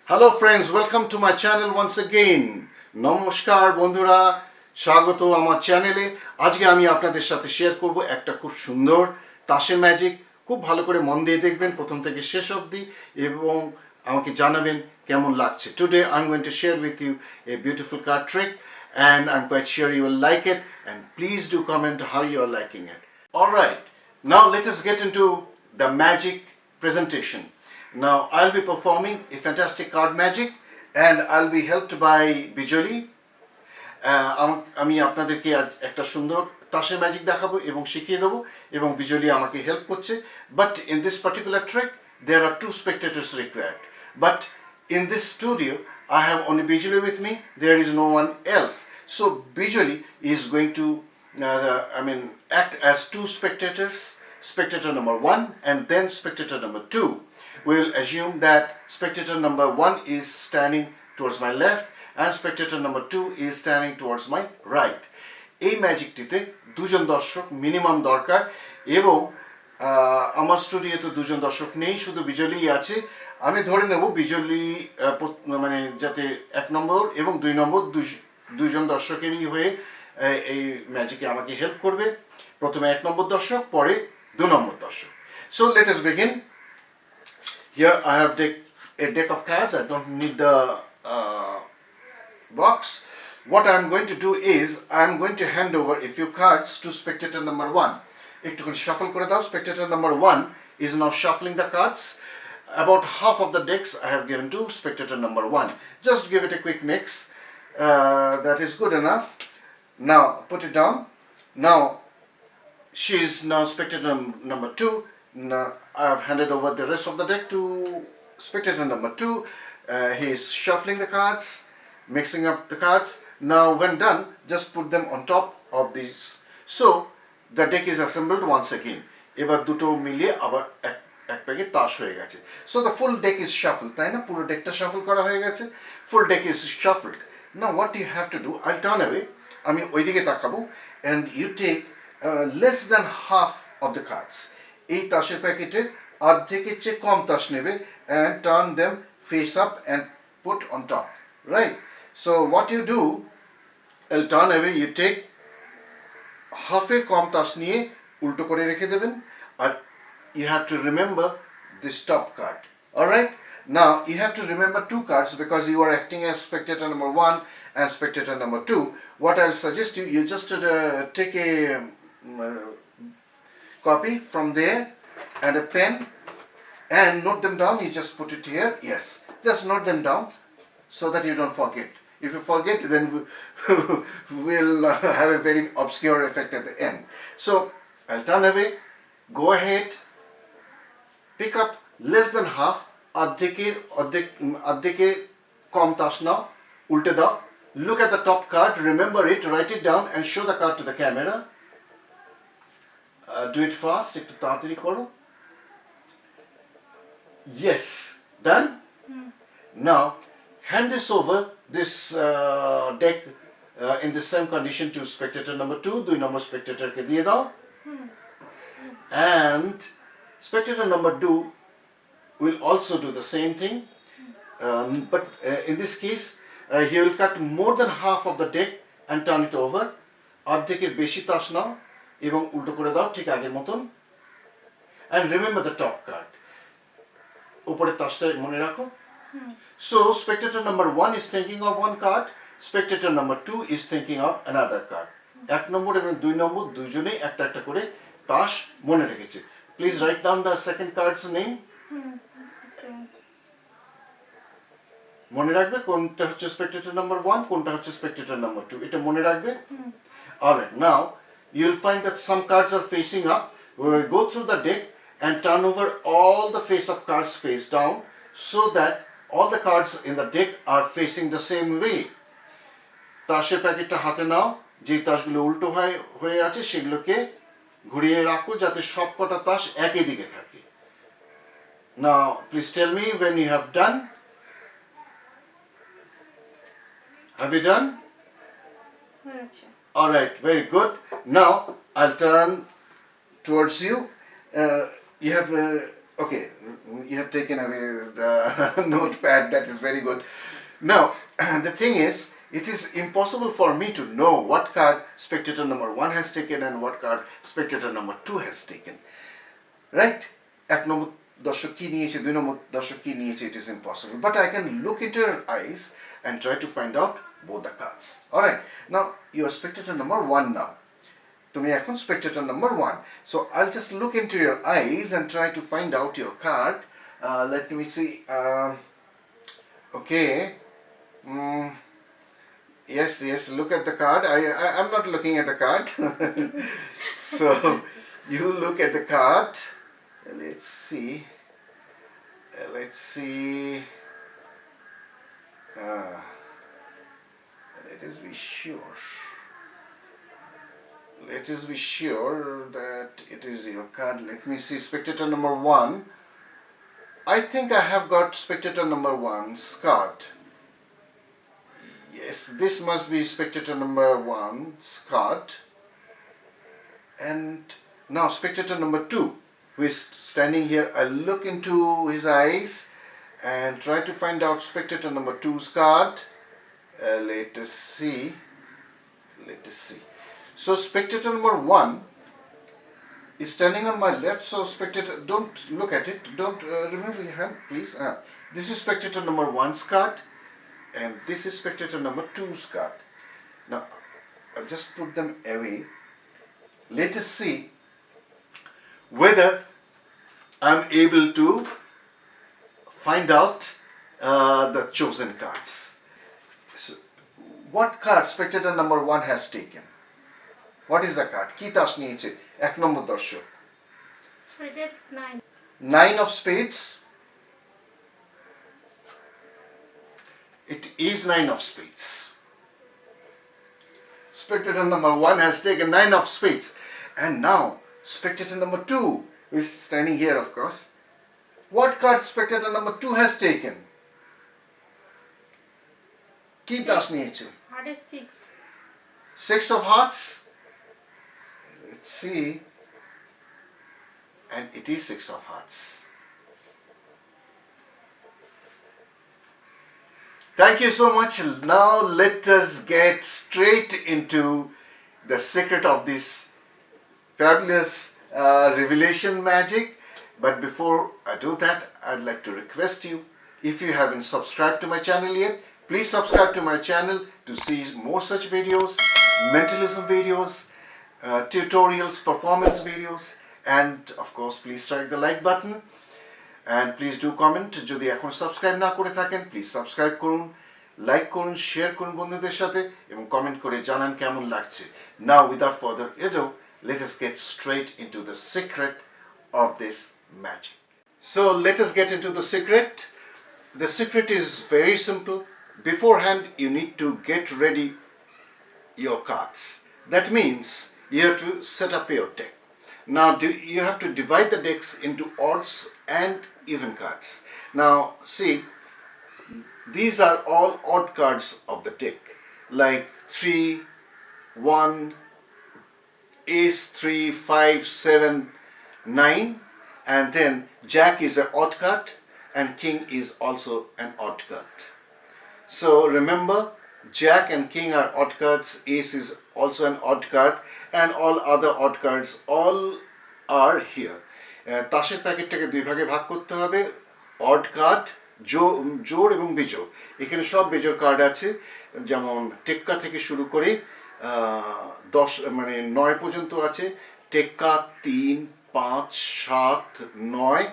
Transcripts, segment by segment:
Hello friends, welcome to my channel once again. নমস্কার বন্ধুরা, স্বাগত আমার চ্যানেলে। আজকে আমি আপনাদের সাথে শেয়ার করব একটা খুব সুন্দর তাসের ম্যাজিক। খুব ভালো করে মন দিয়ে দেখবেন প্রথম থেকে শেষ অবধি এবং আমাকে জানাবেন কেমন লাগছে। Today I'm going to share with you a beautiful card trick and I'm quite sure you will like it, and please do comment how you are liking it. Alright, now let us get into the magic presentation. Now I'll be performing a fantastic card magic and I'll be helped by Bijoli. আমি আপনাদেরকে একটা সুন্দর তাসের magic দেখাবো এবং শিখিয়ে দেবো এবং বিজলি আমাকে হেল্প করছে। But in this particular trick there are two spectators required. But in this studio I have only Bijoli with me. There is no one else. So Bijoli is going to act as two spectators. Spectator number 1 and then spectator number 2. We'll assume that spectator number 1 is standing towards my left and spectator number 2 is standing towards my right. এই ম্যাজিকটিতে দুজন দর্শক minimum দরকার এবং আমার স্টুডিওতে দুজন দর্শক নেই, শুধু বিজলিই আছে। আমি ধরে নেব বিজলি মানে যাতে 1 নম্বর এবং 2 নম্বর দুইজন দর্শকেরই হয়ে এই ম্যাজিকে আমাকে হেল্প করবে। প্রথমে 1 নম্বর দর্শক, পরে 2 নম্বর দর্শক। So let us begin. Here I have a deck of cards. I don't need the box. What I am going to do is I am going to hand over a few cards to spectator number 1. একটুখানি shuffle করে দাও. Spectator number 1 is now shuffling the cards. About half of the decks I have given to spectator number 1. Just give it a quick mix. That is good enough. Now put it down. Now she is now spectator number 2. Now I have handed over the rest of the deck to spectator number 2. He is shuffling the cards, mixing up the cards. Now when done, just put them on top of these. So the deck is assembled once again. এবার দুটো মিলিয়ে আবার এক packet তাস হয়ে গেছে। So the full deck is shuffled, তাই না? পুরো ডেকটা shuffle করা হয়ে গেছে। Full deck is shuffled. Now what you have to do, I'll turn away. আমি ওইদিকে তাকাবো and you take less than half of the cards. এই তাসের প্যাকেটের অর্ধেকের চেয়ে কম তাস নেবে and turn them face up and put on top, right? So what you do, I'll turn away, you take হাফের কম তাস নিয়ে উল্টো করে রেখে দেবেন আর you have to remember this top card. Alright, now you have to remember 2 cards because you are acting as spectator number 1 and spectator number 2. What I'll suggest you just take a copy from there and a pen and note them down. You just put it here. Yes, just note them down so that you don't forget. If you forget, then we'll have a very obscure effect at the end. So I'll turn away. Go ahead. Pick up less than half. অর্ধেকের কম তাস নাও, উল্টে দাও. Look at the top card. Remember it. Write it down and show the card to the camera. Do it fast. একটু তাড়াতাড়ি করো. Yes, done. Now hand this over, this deck in the same condition to spectator number 2. 2 number spectator কে দিয়ে দাও. And spectator number 2 will also do the same thing, but in this case he will cut more than half of the deck and turn it over. অর্ধেকের বেশি তাস নাও এবং উল্টো করে দাও ঠিক আগের মতন and remember the top card. উপরের তাসটা মনে রাখো. So spectator number 1 is thinking of one card, spectator number 2 is thinking of another card. 1 নম্বর এবং 2 নম্বর দুইজনেই একটা একটা করে তাস মনে রেখেছে. Please write down the second card's name. মনে রাখবে কোনটা হচ্ছে spectator number 1, কোনটা হচ্ছে spectator number 2. এটা মনে রাখবে. Alright, now you'll find that some cards are facing up. We'll go through the deck and turn over all the face up cards face down so that all the cards in the deck are facing the same way. তাসের প্যাকেটটা হাতে নাও, যে তাসগুলো উল্টো হয়ে আছে সেগুলোকে ঘুরিয়ে রাখো যাতে সবকটা তাস একই দিকে থাকে. Now please tell me when you have done. Have you done? All right, very good. Now I'll turn towards you. You have Okay, you have taken away the notepad. That is very good. Now, the thing is, it is impossible for me to know what card spectator number 1 has taken and what card spectator number 2 has taken. Right? এক নম্বর দর্শক কি নিয়েছে, দুই নম্বর দর্শক কি নিয়েছে, it is impossible. But I can look into your eyes and try to find out both the cards. Alright, now you are spectator number 1 now. তুমি এখন spectator number 1. So I'll just look into your eyes and try to find out your card. Let me see. Okay. Yes, look at the card. I'm not looking at the card. So you look at the card. Let's see. Let us be sure. Let us be sure that it is your card. Let me see. Spectator number 1. I think I have got spectator number 1's card. Yes, this must be spectator number 1's card. And now spectator number 2, who is standing here, I'll look into his eyes and try to find out spectator number 2's card. Let us see. So spectator number 1 is standing on my left. So spectator, don't look at it. Don't remember your hand, please. This is spectator number 1's card, and this is spectator number 2's card. Now, I'll just put them away. Let us see whether I'm able to find out the chosen cards. So, what card spectator number 1 has taken? What is the card? কি তাস নিয়েছে এক নম্বর দর্শক? Spectator 9. 9 of spades. It is 9 of spades. Spectator number 1 has taken 9 of spades. And now, spectator number 2, who is standing here, of course. What card spectator number 2 has taken? কি তাস নিয়েছে? Heart is 6. 6 of hearts. Let's see. And it is 6 of hearts. Thank you so much. Now let us get straight into the secret of this fabulous revelation magic. But before I do that, I'd like to request you, if you haven't subscribed to my channel yet, please subscribe to my channel to see more such videos, mentalism videos, tutorials, performance videos, and of course please strike the like button and please do comment. যদি এখন subscribe না করে থাকেন, please subscribe করুন, like করুন, share করুন বন্ধুদের সাথে এবং কমেন্ট করে জানান কেমন লাগছে. Now without further ado, let us get straight into the secret of this magic. So let us get into the secret. The secret is very simple. Beforehand you need to get ready your cards. That means you have to set up your deck. Now you have to divide the decks into odds and even cards. Now see, these are all odd cards of the deck, like 3, 1, Ace, 3, 5, 7, 9, and then Jack is an odd card and King is also an odd card. So remember, Jack and King are odd cards, Ace is also an odd card, and all other odd cards all are here. তাসের প্যাকেটটাকে দুই ভাগে ভাগ করতে হবে, odd card, জোড় এবং বিজোড়. এখানে সব বিজোড় কার্ড আছে, যেমন টেক্কা থেকে শুরু করে 9 পর্যন্ত আছে. টেক্কা 3, 5, 7, 9.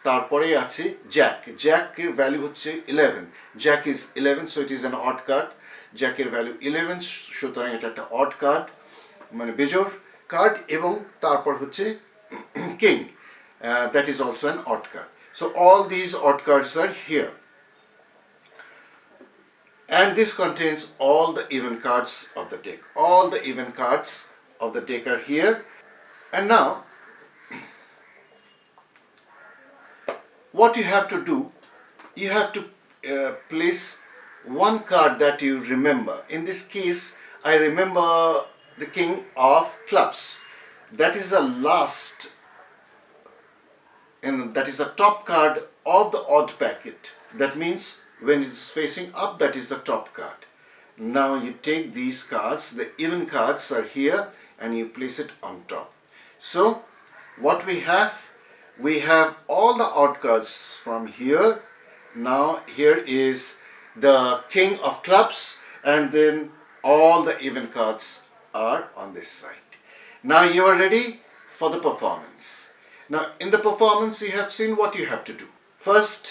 তারপরে আছে জ্যাক. জ্যাকের ভ্যালু হচ্ছে 11. Jack is 11, so it is an odd card. জ্যাকের ভ্যালু 11, সুতরাং এটা একটা অড কার্ড, মানে বেজোড় কার্ড. এবং তারপর হচ্ছে king, that is also an odd card. So all these odd cards are here, and this contains all the even cards of the deck. All the even cards of the deck are here. And now what you have to do, you have to place one card that you remember. In this case, I remember the King of Clubs. That is the last and that is the top card of the odd packet. That means when it is facing up, that is the top card. Now you take these cards, the even cards are here, and you place it on top. So what we have all the odd cards from here. Now here is the king of clubs, and then all the even cards are on this side. Now you are ready for the performance. Now in the performance you have seen what you have to do. First,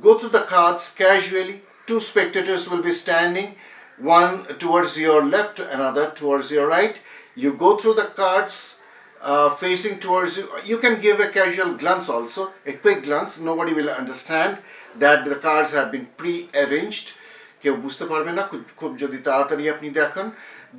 go through the cards casually. Two spectators will be standing, one towards your left, another towards your right. You go through the cards facing towards you. You can give a casual glance also, a quick glance. Nobody will understand that the cards have been pre-arranged. কেউ বুঝতে পারবে না খুব যদি তাড়াতাড়ি আপনি দেখেন.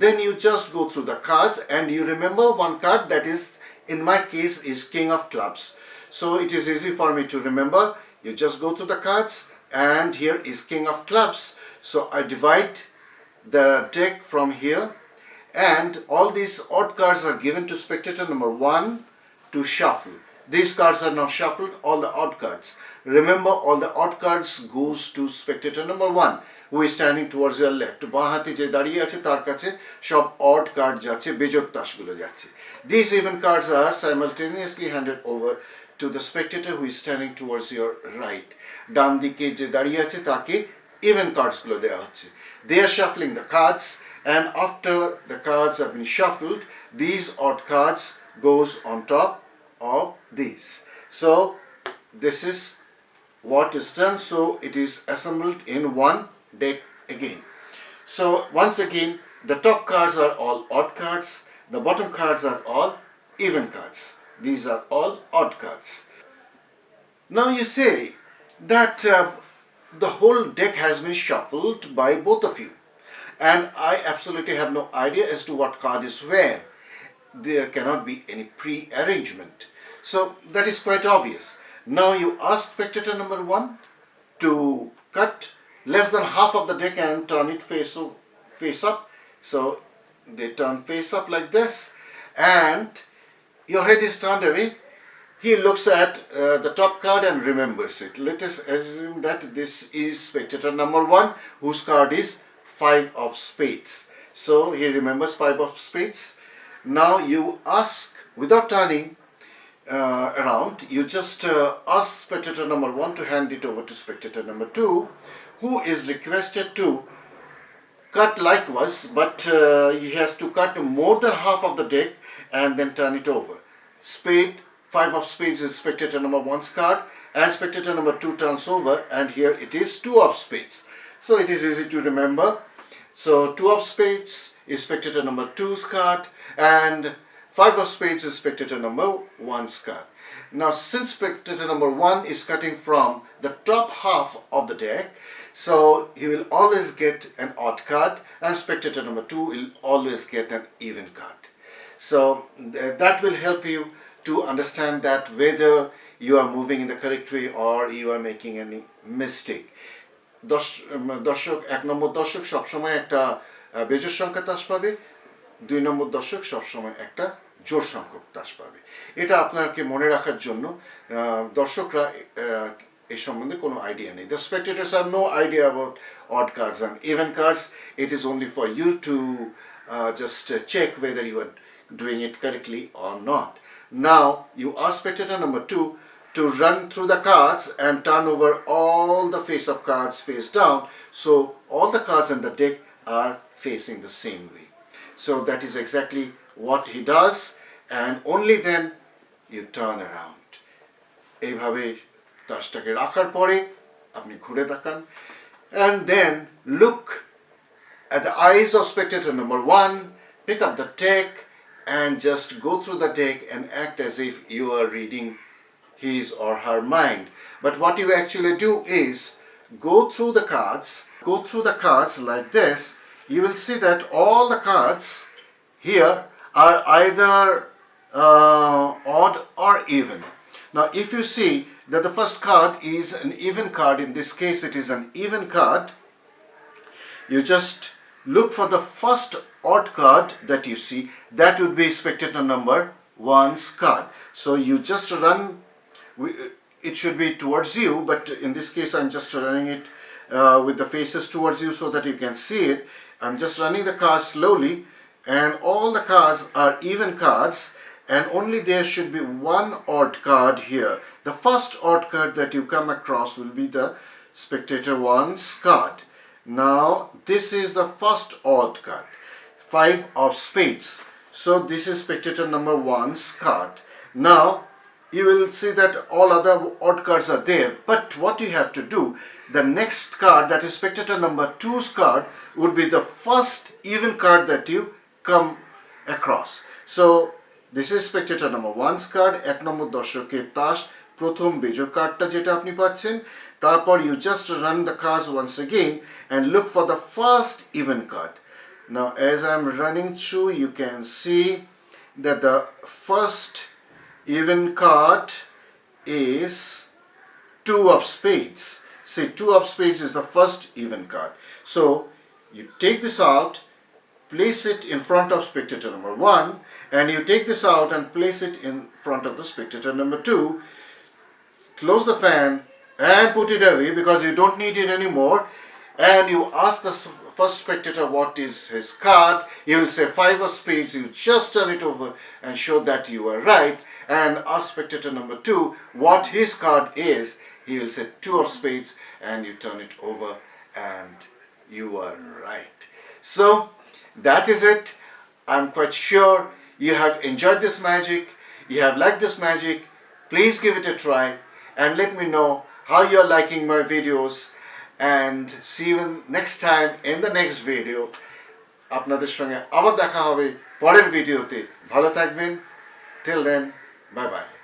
Then you just go through the cards and you remember one card, that is, in my case, is king of clubs. So it is easy for me to remember. You just go through the cards and here is king of clubs. So I divide the deck from here, and all these odd cards are given to spectator number 1 to shuffle. These cards are now shuffled, all the odd cards. Remember, all the odd cards goes to spectator number 1, who is standing towards your left. বাঁ হাতে যে দাঁড়িয়ে আছে তার কাছে সব odd card যাচ্ছে, বেজোড় তাসগুলো যাচ্ছে. These even cards are simultaneously handed over to the spectator who is standing towards your right. ডান দিকে যে দাঁড়িয়ে আছে তাকে even cards গুলো দেওয়া হচ্ছে. They are shuffling the cards, and after the cards have been shuffled, these odd cards goes on top of these. So this is what is done. So it is assembled in one deck again. So once again, the top cards are all odd cards, the bottom cards are all even cards. These are all odd cards. Now you say that the whole deck has been shuffled by both of you, and I absolutely have no idea as to what card is where. There cannot be any pre-arrangement. So that is quite obvious. Now you ask spectator number 1 to cut less than half of the deck and turn it face up. So they turn face up like this, and your head is turned away. He looks at the top card and remembers it. Let us assume that this is spectator number 1, whose card is 5 of spades. So he remembers 5 of spades. Now you ask, without turning around, you just ask spectator number 1 to hand it over to spectator number 2, who is requested to cut likewise, but he has to cut more than half of the deck and then turn it over. Spade, 5 of spades is spectator number 1's card, and spectator number 2 turns over, and here it is 2 of spades. So it is easy to remember. So 2 of spades is spectator number 2's card, and 5 of spades is spectator number 1's card. Now since spectator number 1 is cutting from the top half of the deck, so he will always get an odd card, and spectator number 2 will always get an even card. So that will help you to understand that whether you are moving in the correct way or you are making any mistake. দর্শক 1 নম্বর দর্শক সবসময় একটা বেজোড় সংখ্যা তাস পাবে, 2 নম্বর দর্শক সবসময় একটা জোড় সংখ্যক তাস পাবে. এটা আপনাকে মনে রাখার জন্য দর্শকরা এই সম্বন্ধে কোনো আইডিয়া নেই. The spectators have no idea about odd cards and even cards. It is only for you to just check whether you are doing it correctly or not. Now you ask spectator number 2 to run through the cards and turn over all the face-up cards face down, so all the cards in the deck are facing the same way. So that is exactly what he does, and only then you turn around. এইভাবে তাসটাকে রাখার পরে আপনি ঘুরে তাকান, and then look at the eyes of spectator number 1, pick up the deck and just go through the deck and act as if you are reading his or her mind. But what you actually do is go through the cards like this. You will see that all the cards here are either odd or even. Now if you see that the first card is an even card, in this case it is an even card, you just look for the first odd card that you see. That would be spectator number 1's card. So you just run it should be towards you, but in this case I'm just running it with the faces towards you so that you can see it. I'm just running the cards slowly, and all the cards are even cards, and only there should be one odd card here. The first odd card that you come across will be the spectator 1's card. Now this is the first odd card, 5 of spades. So this is spectator number 1's card. Now you will see that all other odd cards are there, but what you have to do, the next card, that is spectator number 2's card, would be the first even card that you come across. So this is spectator number 1's card, 1 নম্বর দর্শকের তাস, প্রথম বেজোর কার্ডটা যেটা আপনি পাচ্ছেন। তারপর you just run the cards once again and look for the first even card. Now as I'm running through, you can see that the first even card is 2 of spades. See, 2 of spades is the first even card. So you take this out, place it in front of spectator number 1, and you take this out and place it in front of the spectator number 2. Close the fan and put it away because you don't need it anymore. And you ask the first spectator what is his card. He will say 5 of spades. You just turn it over and show that you are right. And ask spectator number 2 what his card is. He will say 2 of spades, and you turn it over and you are right. So that is it. I'm quite sure you have enjoyed this magic. You have liked this magic. Please give it a try and let me know how you're liking my videos. And see you next time in the next video. আপনাদের সঙ্গে আবার দেখা হবে পরের ভিডিওতে। ভালো থাকবেন। Till then, bye bye.